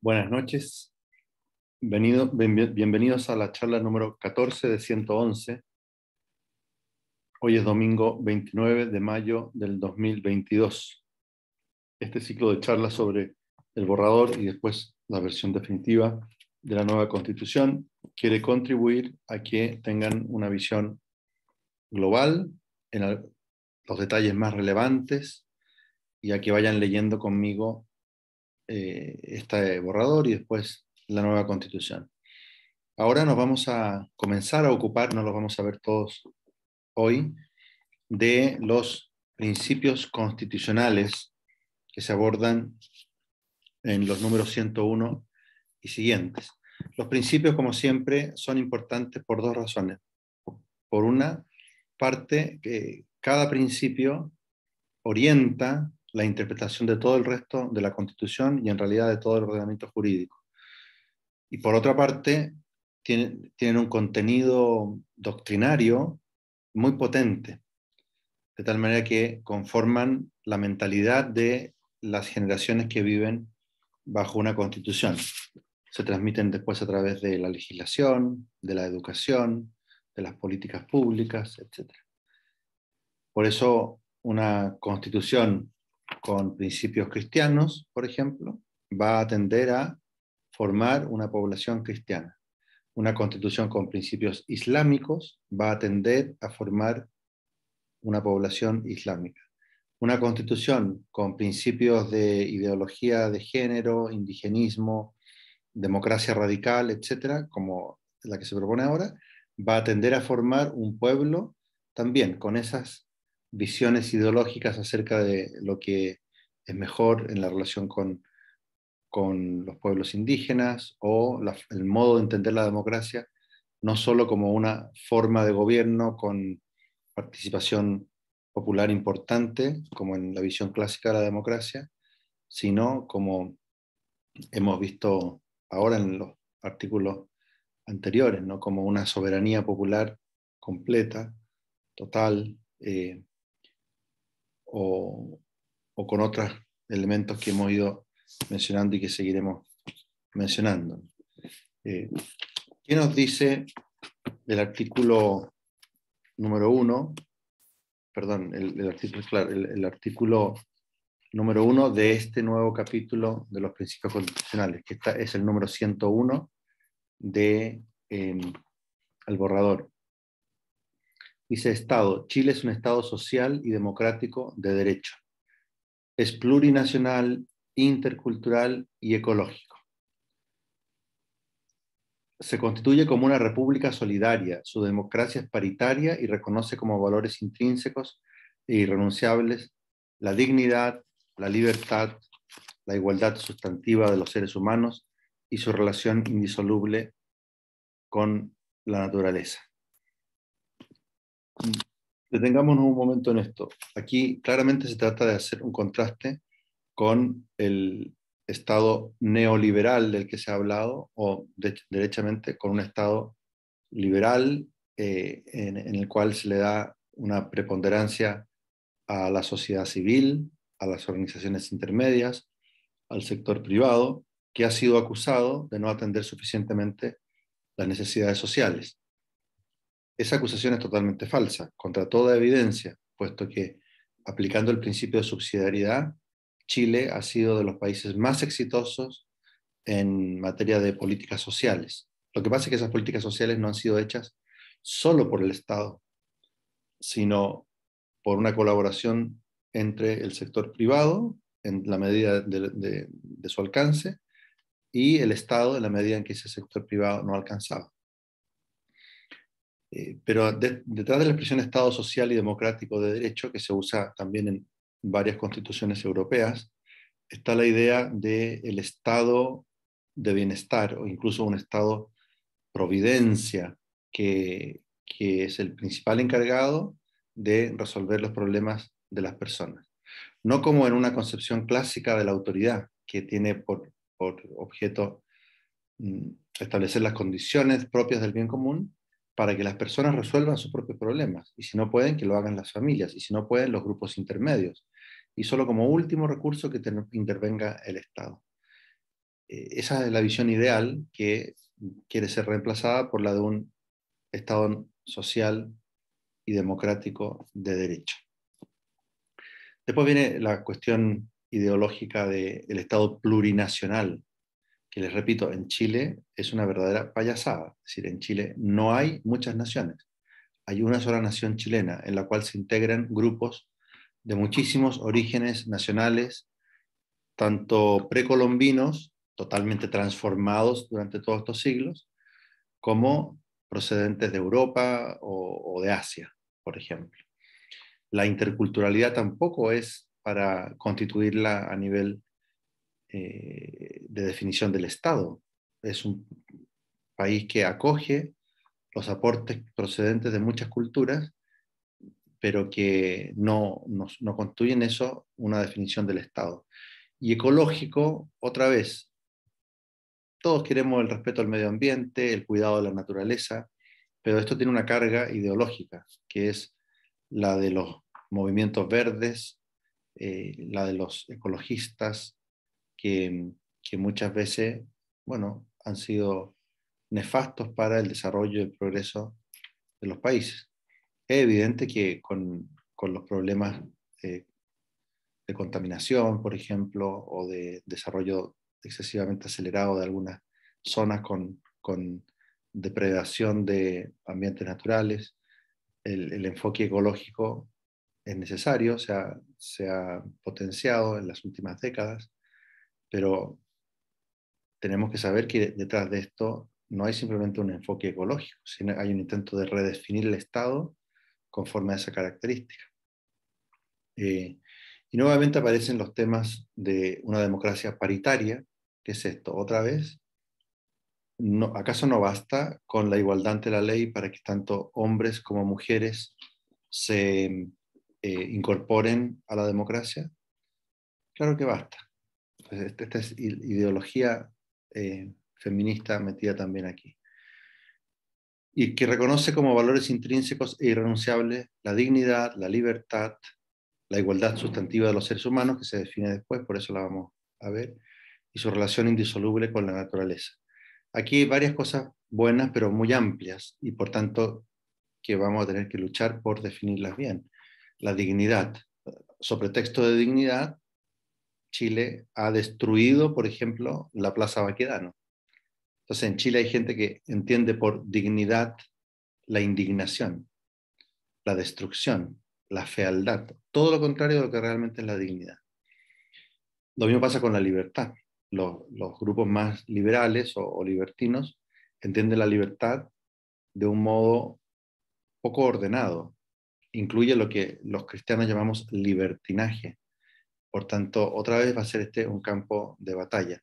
Buenas noches, bienvenidos a la charla número 14 de 111. Hoy es domingo 29 de mayo del 2022. Este ciclo de charlas sobre el borrador y después la versión definitiva de la nueva Constitución quiere contribuir a que tengan una visión global en los detalles más relevantes y a que vayan leyendo conmigo este borrador y después la nueva Constitución. Ahora nos vamos a comenzar a ocupar, no los vamos a ver todos hoy, de los principios constitucionales que se abordan en los números 101 y siguientes. Los principios, como siempre, son importantes por dos razones. Por una parte, que cada principio orienta la interpretación de todo el resto de la Constitución y en realidad de todo el ordenamiento jurídico. Y por otra parte, tienen un contenido doctrinario muy potente, de tal manera que conforman la mentalidad de las generaciones que viven bajo una constitución. Se transmiten después a través de la legislación, de la educación, de las políticas públicas, etc. Por eso una constitución con principios cristianos, por ejemplo, va a tender a formar una población cristiana. Una constitución con principios islámicos va a tender a formar una población islámica. Una constitución con principios de ideología de género, indigenismo, democracia radical, etcétera, como la que se propone ahora, va a tender a formar un pueblo también con esas visiones ideológicas acerca de lo que es mejor en la relación con los pueblos indígenas o el modo de entender la democracia, no solo como una forma de gobierno con participación popular importante, como en la visión clásica de la democracia, sino como hemos visto ahora en los artículos anteriores, ¿no? Como una soberanía popular completa, total, o con otros elementos que hemos ido mencionando y que seguiremos mencionando. ¿Qué nos dice el artículo número 1? Perdón, el artículo número 1 de este nuevo capítulo de los principios constitucionales, que es el número 101 de el borrador. Dice Estado. Chile es un Estado social y democrático de derecho. Es plurinacional, intercultural y ecológico. Se constituye como una república solidaria. Su democracia es paritaria y reconoce como valores intrínsecos e irrenunciables la dignidad, la libertad, la igualdad sustantiva de los seres humanos y su relación indisoluble con la naturaleza. Detengámonos un momento en esto. Aquí claramente se trata de hacer un contraste con el Estado neoliberal del que se ha hablado, o derechamente con un Estado liberal en el cual se le da una preponderancia a la sociedad civil, a las organizaciones intermedias, al sector privado, que ha sido acusado de no atender suficientemente las necesidades sociales. Esa acusación es totalmente falsa, contra toda evidencia, puesto que aplicando el principio de subsidiariedad, Chile ha sido de los países más exitosos en materia de políticas sociales. Lo que pasa es que esas políticas sociales no han sido hechas solo por el Estado, sino por una colaboración entre el sector privado, en la medida de su alcance, y el Estado en la medida en que ese sector privado no alcanzaba. Pero detrás de la expresión Estado social y democrático de derecho, que se usa también en varias constituciones europeas, está la idea del estado de bienestar o incluso un estado providencia que es el principal encargado de resolver los problemas de las personas. No como en una concepción clásica de la autoridad, que tiene por objeto establecer las condiciones propias del bien común para que las personas resuelvan sus propios problemas. Y si no pueden, que lo hagan las familias. Y si no pueden, los grupos intermedios. Y solo como último recurso que intervenga el Estado. esa es la visión ideal que quiere ser reemplazada por la de un Estado social y democrático de derecho. Después viene la cuestión ideológica del Estado plurinacional, que les repito, en Chile es una verdadera payasada. Es decir, en Chile no hay muchas naciones. Hay una sola nación chilena en la cual se integran grupos de muchísimos orígenes nacionales, tanto precolombinos, totalmente transformados durante todos estos siglos, como procedentes de Europa o de Asia, por ejemplo. La interculturalidad tampoco es para constituirla a nivel de definición del Estado. Es un país que acoge los aportes procedentes de muchas culturas, pero que no constituyen eso una definición del Estado. Y ecológico, otra vez, todos queremos el respeto al medio ambiente, el cuidado de la naturaleza, pero esto tiene una carga ideológica, que es la de los movimientos verdes, la de los ecologistas, que muchas veces, bueno, han sido nefastos para el desarrollo y el progreso de los países. Es evidente que con los problemas de contaminación, por ejemplo, o de desarrollo excesivamente acelerado de algunas zonas con depredación de ambientes naturales, el enfoque ecológico es necesario, se ha potenciado en las últimas décadas, pero tenemos que saber que detrás de esto no hay simplemente un enfoque ecológico, sino hay un intento de redefinir el Estado conforme a esa característica. Y nuevamente aparecen los temas de una democracia paritaria. ¿Qué es esto? Otra vez, ¿acaso no basta con la igualdad ante la ley para que tanto hombres como mujeres se incorporen a la democracia? Claro que basta. Esta es ideología feminista metida también aquí. Y que reconoce como valores intrínsecos e irrenunciables la dignidad, la libertad, la igualdad sustantiva de los seres humanos, que se define después, por eso la vamos a ver, y su relación indisoluble con la naturaleza. Aquí hay varias cosas buenas, pero muy amplias, y por tanto que vamos a tener que luchar por definirlas bien. La dignidad. Sobre texto de dignidad, Chile ha destruido, por ejemplo, la Plaza Baquedano. Entonces, en Chile hay gente que entiende por dignidad la indignación, la destrucción, la fealdad, todo lo contrario de lo que realmente es la dignidad. Lo mismo pasa con la libertad. Los grupos más liberales o libertinos entienden la libertad de un modo poco ordenado. Incluye lo que los cristianos llamamos libertinaje. Por tanto, otra vez va a ser este un campo de batalla.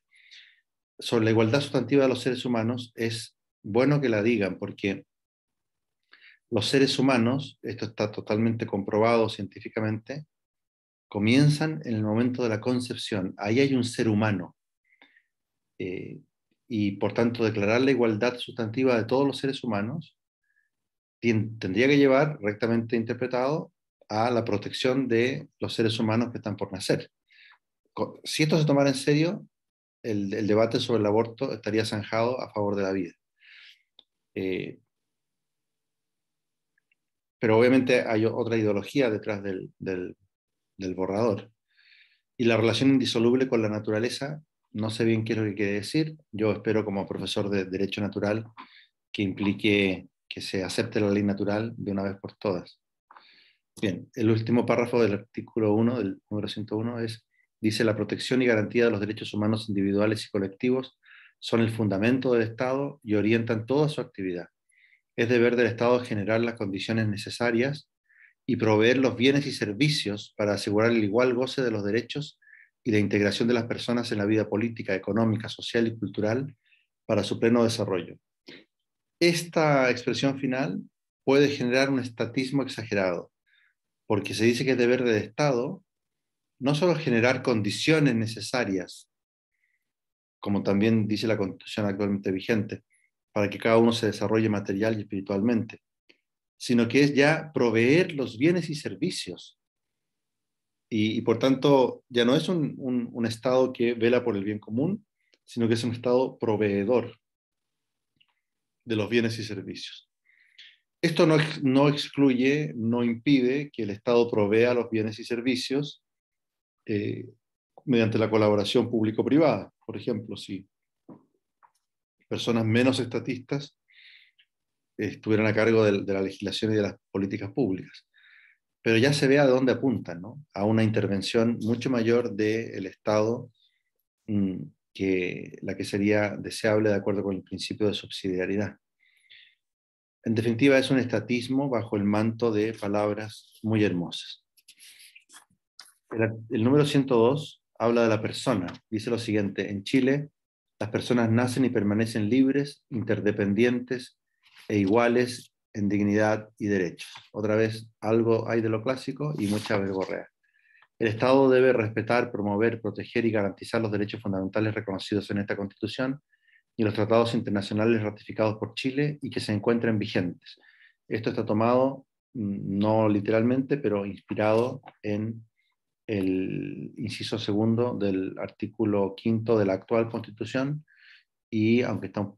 Sobre la igualdad sustantiva de los seres humanos, es bueno que la digan, porque los seres humanos, esto está totalmente comprobado científicamente, comienzan en el momento de la concepción. Ahí hay un ser humano. Y por tanto, declarar la igualdad sustantiva de todos los seres humanos tendría que llevar, rectamente interpretado, a la protección de los seres humanos que están por nacer. Si esto se tomara en serio, el debate sobre el aborto estaría zanjado a favor de la vida. Pero obviamente hay otra ideología detrás del borrador. Y la relación indisoluble con la naturaleza, no sé bien qué es lo que quiere decir. Yo espero, como profesor de Derecho Natural, que implique que se acepte la ley natural de una vez por todas. Bien, el último párrafo del artículo 1, del número 101, dice: la protección y garantía de los derechos humanos individuales y colectivos son el fundamento del Estado y orientan toda su actividad. Es deber del Estado generar las condiciones necesarias y proveer los bienes y servicios para asegurar el igual goce de los derechos y la integración de las personas en la vida política, económica, social y cultural para su pleno desarrollo. Esta expresión final puede generar un estatismo exagerado, porque se dice que es deber del Estado no solo generar condiciones necesarias, como también dice la Constitución actualmente vigente, para que cada uno se desarrolle material y espiritualmente, sino que es ya proveer los bienes y servicios. Y por tanto, ya no es un Estado que vela por el bien común, sino que es un Estado proveedor de los bienes y servicios. Esto no excluye, no impide que el Estado provea los bienes y servicios eh, mediante la colaboración público-privada. Por ejemplo, si personas menos estatistas estuvieran a cargo de la legislación y de las políticas públicas. Pero ya se ve a dónde apuntan, ¿no? A una intervención mucho mayor del Estado que la que sería deseable de acuerdo con el principio de subsidiariedad. En definitiva, es un estatismo bajo el manto de palabras muy hermosas. El número 102 habla de la persona. Dice lo siguiente: en Chile, las personas nacen y permanecen libres, interdependientes e iguales en dignidad y derechos. Otra vez, algo hay de lo clásico y mucha verborrea. El Estado debe respetar, promover, proteger y garantizar los derechos fundamentales reconocidos en esta Constitución y los tratados internacionales ratificados por Chile y que se encuentren vigentes. Esto está tomado, no literalmente, pero inspirado en el inciso segundo del artículo quinto de la actual Constitución, y aunque está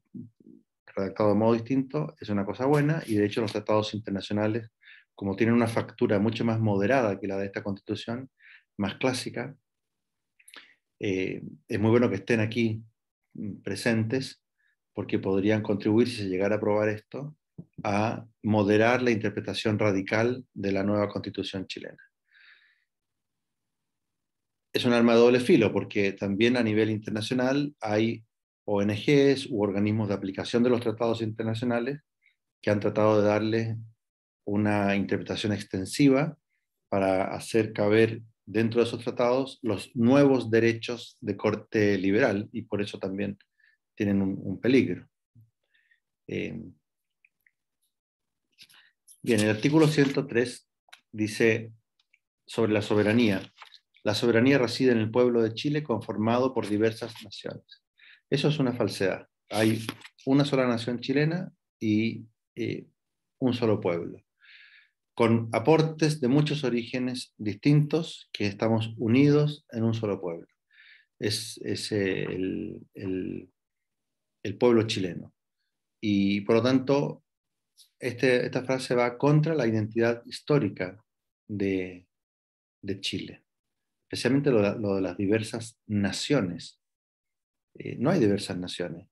redactado de modo distinto, es una cosa buena, y de hecho los tratados internacionales, como tienen una factura mucho más moderada que la de esta Constitución, más clásica, es muy bueno que estén aquí presentes, porque podrían contribuir, si se llegara a aprobar esto, a moderar la interpretación radical de la nueva Constitución chilena. Es un arma de doble filo, porque también a nivel internacional hay ONGs u organismos de aplicación de los tratados internacionales que han tratado de darle una interpretación extensiva para hacer caber dentro de esos tratados los nuevos derechos de corte liberal, y por eso también tienen un peligro. Bien, el artículo 103 dice sobre la soberanía. La soberanía reside en el pueblo de Chile conformado por diversas naciones. Eso es una falsedad. Hay una sola nación chilena y un solo pueblo, con aportes de muchos orígenes distintos que estamos unidos en un solo pueblo. Es el pueblo chileno. Y por lo tanto, esta frase va contra la identidad histórica de Chile, especialmente lo de las diversas naciones. No hay diversas naciones.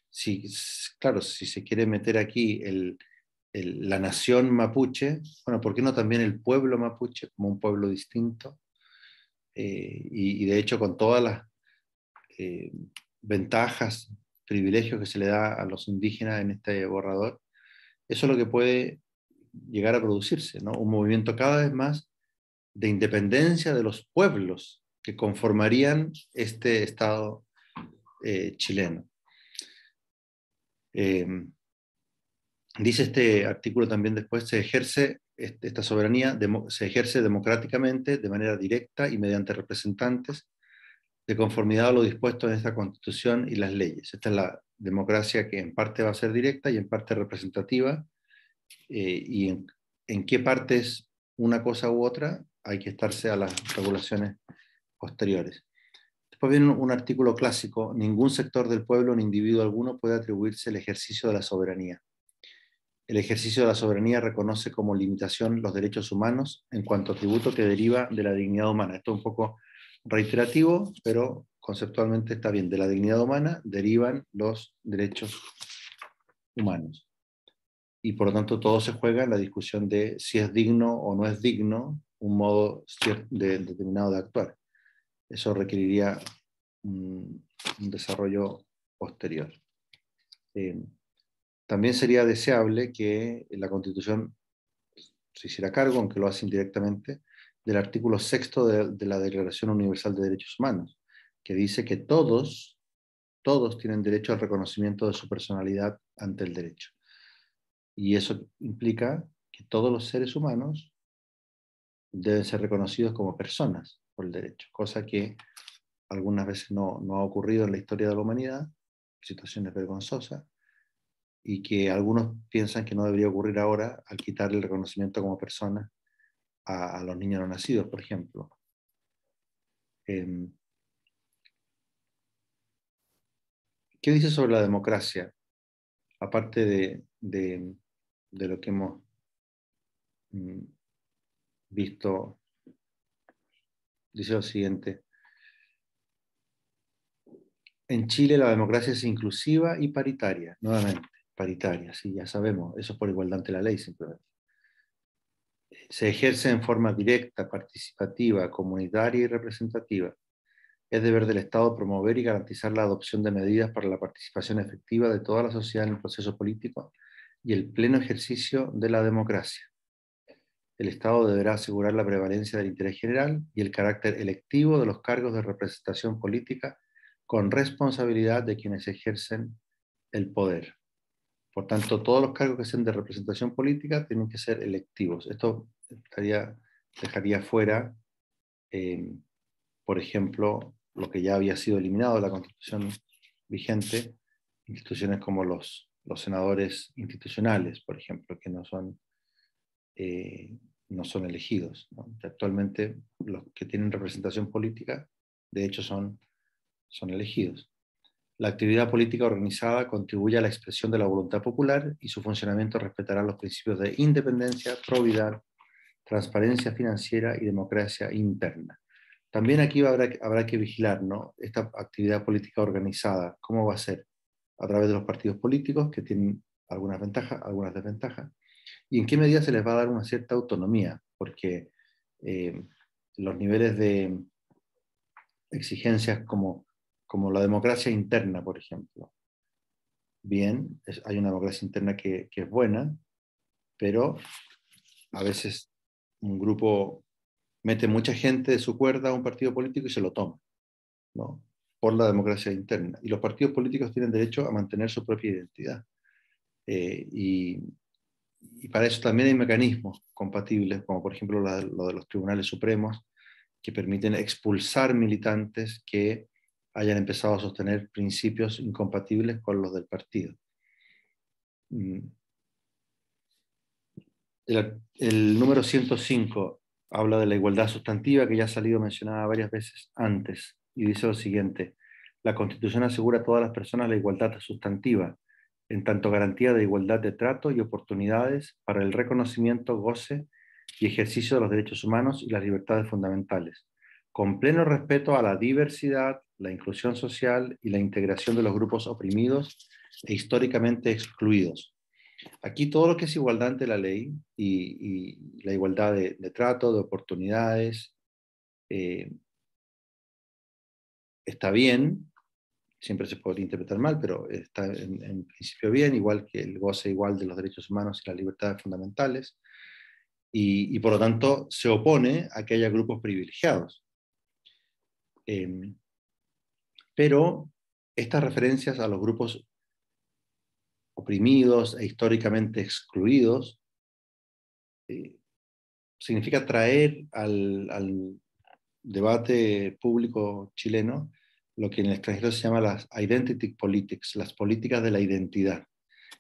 Sí, claro, si se quiere meter aquí la nación mapuche, bueno, ¿por qué no también el pueblo mapuche como un pueblo distinto? Y de hecho con todas las ventajas, privilegios que se le da a los indígenas en este borrador, eso es lo que puede llegar a producirse, ¿no? Un movimiento cada vez más de independencia de los pueblos que conformarían este Estado chileno. Dice este artículo también después: se ejerce esta soberanía, se ejerce democráticamente, de manera directa y mediante representantes, de conformidad a lo dispuesto en esta Constitución y las leyes. Esta es la democracia que en parte va a ser directa y en parte representativa, y en qué parte es una cosa u otra hay que estarse a las regulaciones posteriores. Después viene un artículo clásico: ningún sector del pueblo ni individuo alguno puede atribuirse el ejercicio de la soberanía. El ejercicio de la soberanía reconoce como limitación los derechos humanos en cuanto atributo que deriva de la dignidad humana. Esto es un poco reiterativo, pero conceptualmente está bien. De la dignidad humana derivan los derechos humanos. Y por lo tanto todo se juega en la discusión de si es digno o no es digno un modo determinado de actuar. Eso requeriría un desarrollo posterior. También sería deseable que la Constitución se hiciera cargo, aunque lo hace indirectamente, del artículo 6 de la Declaración Universal de Derechos Humanos, que dice que todos tienen derecho al reconocimiento de su personalidad ante el derecho. Y eso implica que todos los seres humanos deben ser reconocidos como personas por el derecho, cosa que algunas veces no ha ocurrido en la historia de la humanidad, situaciones vergonzosas, y que algunos piensan que no debería ocurrir ahora al quitarle el reconocimiento como persona a los niños no nacidos, por ejemplo. ¿Qué dice sobre la democracia? Aparte de lo que hemos visto, dice lo siguiente. En Chile la democracia es inclusiva y paritaria, nuevamente, paritaria, sí, ya sabemos, eso es por igualdad ante la ley simplemente. Se ejerce en forma directa, participativa, comunitaria y representativa. Es deber del Estado promover y garantizar la adopción de medidas para la participación efectiva de toda la sociedad en el proceso político y el pleno ejercicio de la democracia. El Estado deberá asegurar la prevalencia del interés general y el carácter electivo de los cargos de representación política con responsabilidad de quienes ejercen el poder. Por tanto, todos los cargos que sean de representación política tienen que ser electivos. Esto dejaría fuera, por ejemplo, lo que ya había sido eliminado de la Constitución vigente, instituciones como los senadores institucionales, por ejemplo, que no son elegidos, ¿no? Actualmente los que tienen representación política, de hecho, son elegidos. La actividad política organizada contribuye a la expresión de la voluntad popular y su funcionamiento respetará los principios de independencia, probidad, transparencia financiera y democracia interna. También aquí habrá que vigilar, ¿no?, esta actividad política organizada, ¿cómo va a ser? A través de los partidos políticos, que tienen algunas ventajas, algunas desventajas, y en qué medida se les va a dar una cierta autonomía, porque los niveles de exigencias como la democracia interna, por ejemplo. Bien, hay una democracia interna que es buena, pero a veces un grupo mete mucha gente de su cuerda a un partido político y se lo toma, ¿no?, por la democracia interna. Y los partidos políticos tienen derecho a mantener su propia identidad. Y para eso también hay mecanismos compatibles, como por ejemplo lo de los tribunales supremos, que permiten expulsar militantes que hayan empezado a sostener principios incompatibles con los del partido. El número 105 habla de la igualdad sustantiva, que ya ha salido mencionada varias veces antes, y dice lo siguiente: la Constitución asegura a todas las personas la igualdad sustantiva, en tanto garantía de igualdad de trato y oportunidades para el reconocimiento, goce y ejercicio de los derechos humanos y las libertades fundamentales, con pleno respeto a la diversidad, la inclusión social y la integración de los grupos oprimidos e históricamente excluidos. Aquí todo lo que es igualdad ante la ley y la igualdad de trato, de oportunidades, está bien. Siempre se podría interpretar mal, pero está en principio bien, igual que el goce igual de los derechos humanos y las libertades fundamentales, y por lo tanto se opone a que haya grupos privilegiados. Pero estas referencias a los grupos oprimidos e históricamente excluidos significa traer al debate público chileno lo que en el extranjero se llama las identity politics, las políticas de la identidad,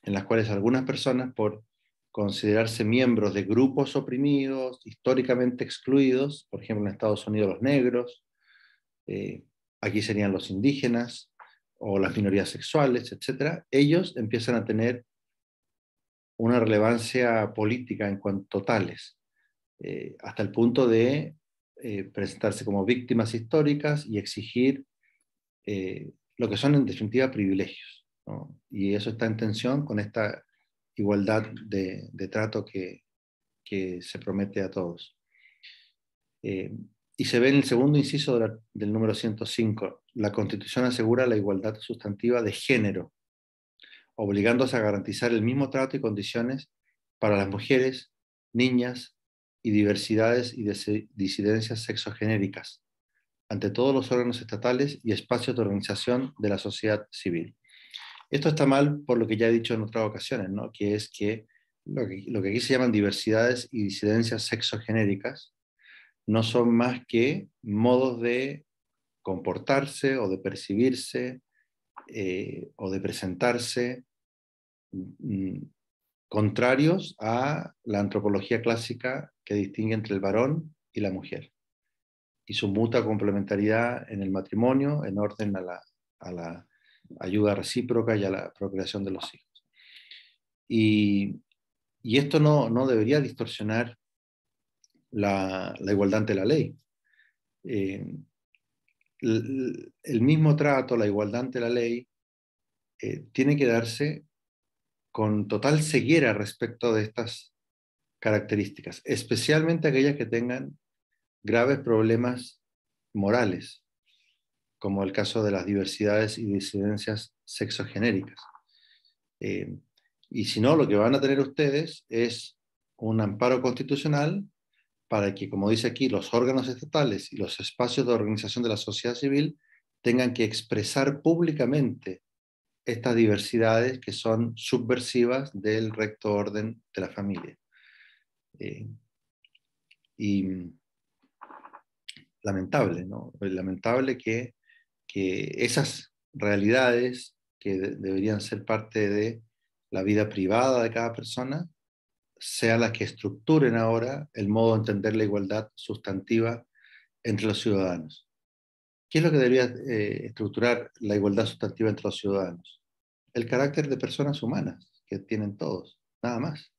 en las cuales algunas personas, por considerarse miembros de grupos oprimidos, históricamente excluidos, por ejemplo en Estados Unidos los negros, aquí serían los indígenas o las minorías sexuales, etc., ellos empiezan a tener una relevancia política en cuanto tales, hasta el punto de presentarse como víctimas históricas y exigir lo que son en definitiva privilegios, ¿no? Y eso está en tensión con esta igualdad de trato que se promete a todos. Y se ve en el segundo inciso del número 105, la Constitución asegura la igualdad sustantiva de género, obligándose a garantizar el mismo trato y condiciones para las mujeres, niñas y diversidades y disidencias sexogenéricas, ante todos los órganos estatales y espacios de organización de la sociedad civil. Esto está mal por lo que ya he dicho en otras ocasiones, ¿no?, que es que lo que aquí se llaman diversidades y disidencias sexogenéricas no son más que modos de comportarse o de percibirse o de presentarse contrarios a la antropología clásica que distingue entre el varón y la mujer, y su mutua complementariedad en el matrimonio en orden a la ayuda recíproca y a la procreación de los hijos. Y esto no debería distorsionar la igualdad ante la ley. El mismo trato, la igualdad ante la ley, tiene que darse con total ceguera respecto de estas características, especialmente aquellas que tengan graves problemas morales, como el caso de las diversidades y disidencias sexogenéricas. Y si no, lo que van a tener ustedes es un amparo constitucional para que, como dice aquí, los órganos estatales y los espacios de organización de la sociedad civil tengan que expresar públicamente estas diversidades que son subversivas del recto orden de la familia. Y lamentable, ¿no? Lamentable que esas realidades que deberían ser parte de la vida privada de cada persona sean las que estructuren ahora el modo de entender la igualdad sustantiva entre los ciudadanos. ¿Qué es lo que debería estructurar la igualdad sustantiva entre los ciudadanos? El carácter de personas humanas que tienen todos, nada más.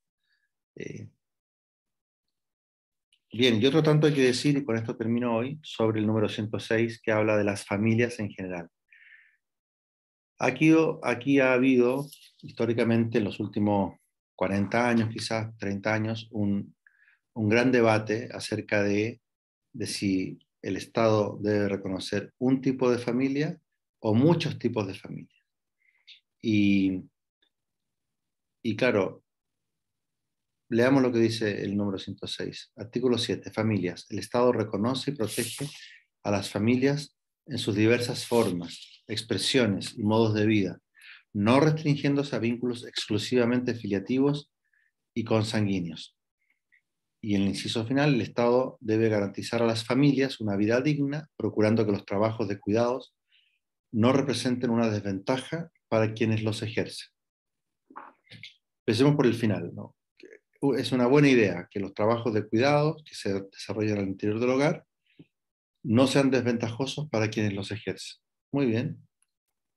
Bien, y otro tanto hay que decir, y con esto termino hoy, sobre el número 106, que habla de las familias en general. Aquí ha habido, históricamente, en los últimos 40 años, quizás 30 años, un gran debate acerca de si el Estado debe reconocer un tipo de familia o muchos tipos de familia. Y claro, leamos lo que dice el número 106. Artículo 7. Familias. El Estado reconoce y protege a las familias en sus diversas formas, expresiones y modos de vida, no restringiéndose a vínculos exclusivamente filiativos y consanguíneos. Y en el inciso final, el Estado debe garantizar a las familias una vida digna, procurando que los trabajos de cuidados no representen una desventaja para quienes los ejercen. Empecemos por el final, ¿no? Es una buena idea que los trabajos de cuidados que se desarrollan al interior del hogar no sean desventajosos para quienes los ejercen. Muy bien,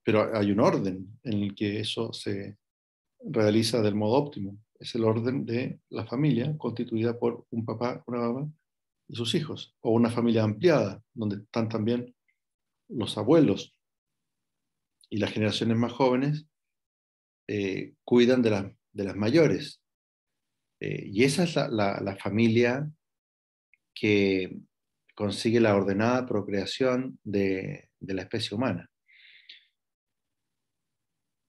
pero hay un orden en el que eso se realiza del modo óptimo. Es el orden de la familia constituida por un papá, una mamá y sus hijos, o una familia ampliada, donde están también los abuelos y las generaciones más jóvenes cuidan de las mayores. Y esa es la familia que consigue la ordenada procreación de la especie humana.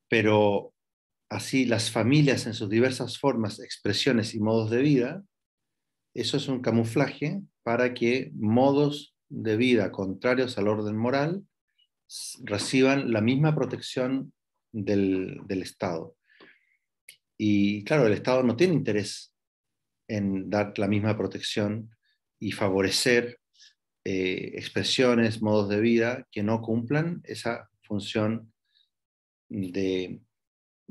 Pero así las familias en sus diversas formas, expresiones y modos de vida, eso es un camuflaje para que modos de vida contrarios al orden moral reciban la misma protección del Estado. Y claro, el Estado no tiene interés en dar la misma protección y favorecer expresiones, modos de vida que no cumplan esa función de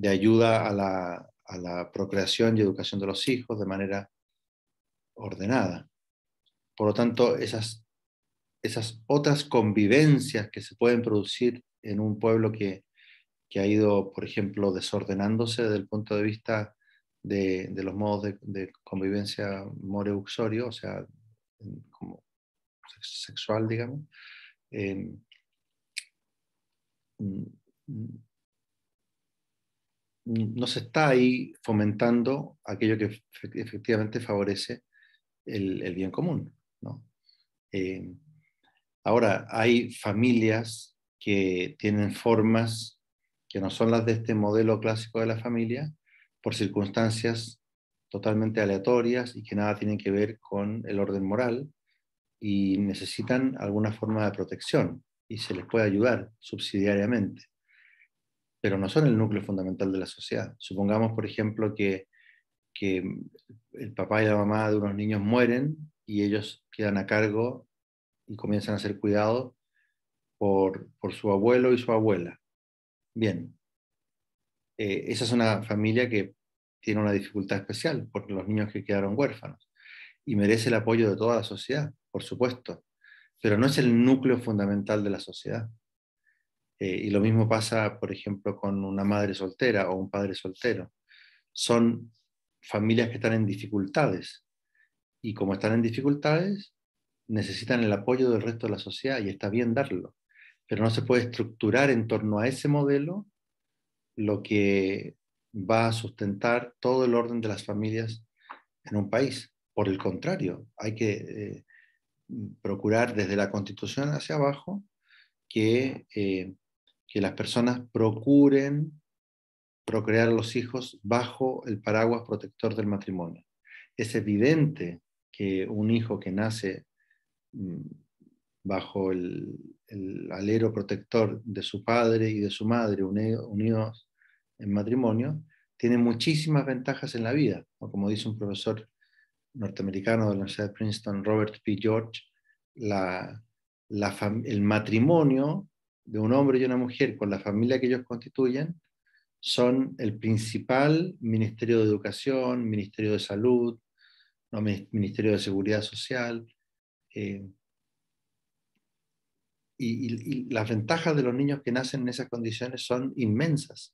ayuda a la procreación y educación de los hijos de manera ordenada. Por lo tanto, esas otras convivencias que se pueden producir en un pueblo que ha ido, por ejemplo, desordenándose desde el punto de vista de los modos de convivencia moreuxorio, o sea, como sexual, digamos, no se está ahí fomentando aquello que efectivamente favorece el bien común, ¿no? Ahora, hay familias que tienen formas que no son las de este modelo clásico de la familia, por circunstancias totalmente aleatorias y que nada tienen que ver con el orden moral y necesitan alguna forma de protección y se les puede ayudar subsidiariamente, pero no son el núcleo fundamental de la sociedad. Supongamos, por ejemplo, que el papá y la mamá de unos niños mueren y ellos quedan a cargo y comienzan a ser cuidados por su abuelo y su abuela. Bien, esa es una familia que tiene una dificultad especial por los niños que quedaron huérfanos y merece el apoyo de toda la sociedad, por supuesto, pero no es el núcleo fundamental de la sociedad. Y lo mismo pasa, por ejemplo, con una madre soltera o un padre soltero. Son familias que están en dificultades, y como están en dificultades, necesitan el apoyo del resto de la sociedad, y está bien darlo, pero no se puede estructurar en torno a ese modelo lo que va a sustentar todo el orden de las familias en un país. Por el contrario, hay que procurar desde la Constitución hacia abajo que las personas procuren procrear a los hijos bajo el paraguas protector del matrimonio. Es evidente que un hijo que nace mm, bajo el alero protector de su padre y de su madre unidos en matrimonio, tiene muchísimas ventajas en la vida, ¿no? Como dice un profesor norteamericano de la Universidad de Princeton, Robert P. George, el matrimonio de un hombre y una mujer con la familia que ellos constituyen son el principal Ministerio de Educación, Ministerio de Salud, ¿no? Ministerio de Seguridad Social, eh, y las ventajas de los niños que nacen en esas condiciones son inmensas.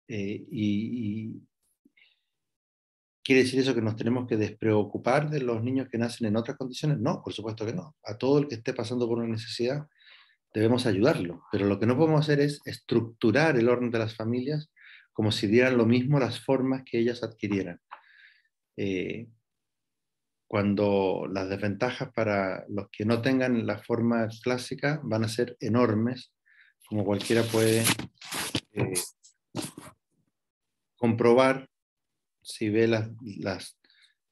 Y ¿quiere decir eso que nos tenemos que despreocupar de los niños que nacen en otras condiciones? No, por supuesto que no. A todo el que esté pasando por una necesidad debemos ayudarlo, pero lo que no podemos hacer es estructurar el orden de las familias como si dieran lo mismo las formas que ellas adquirieran. Eh, Cuando las desventajas para los que no tengan la forma clásica van a ser enormes, como cualquiera puede eh, comprobar si ve las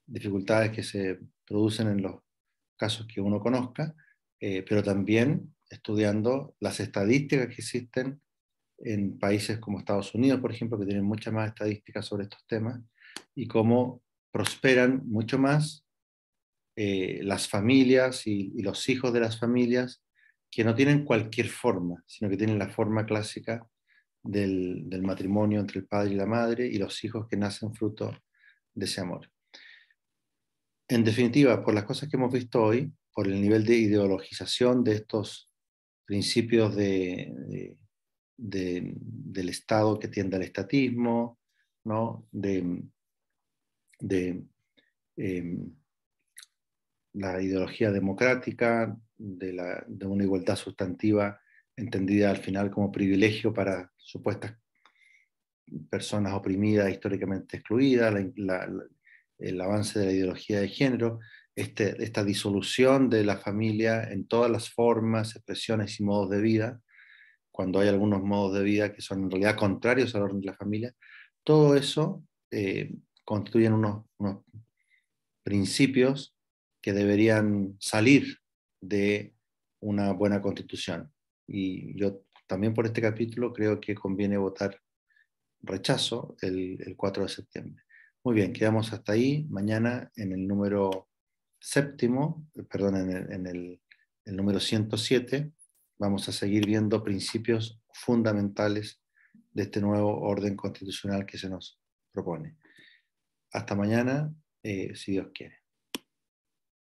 dificultades que se producen en los casos que uno conozca, pero también estudiando las estadísticas que existen en países como Estados Unidos, por ejemplo, que tienen muchas más estadísticas sobre estos temas, y cómo prosperan mucho más las familias y los hijos de las familias que no tienen cualquier forma, sino que tienen la forma clásica del matrimonio entre el padre y la madre, y los hijos que nacen fruto de ese amor. En definitiva, por las cosas que hemos visto hoy, por el nivel de ideologización de estos principios del Estado que tiende al estatismo, ¿no? de eh, la ideología democrática, de una igualdad sustantiva entendida al final como privilegio para supuestas personas oprimidas, históricamente excluidas, el avance de la ideología de género, esta disolución de la familia en todas las formas, expresiones y modos de vida, cuando hay algunos modos de vida que son en realidad contrarios al orden de la familia, todo eso constituyen unos principios que deberían salir de una buena constitución. Y yo también por este capítulo creo que conviene votar rechazo el 4 de septiembre. Muy bien, quedamos hasta ahí. Mañana en el número séptimo, perdón, el número 107, vamos a seguir viendo principios fundamentales de este nuevo orden constitucional que se nos propone. Hasta mañana, si Dios quiere.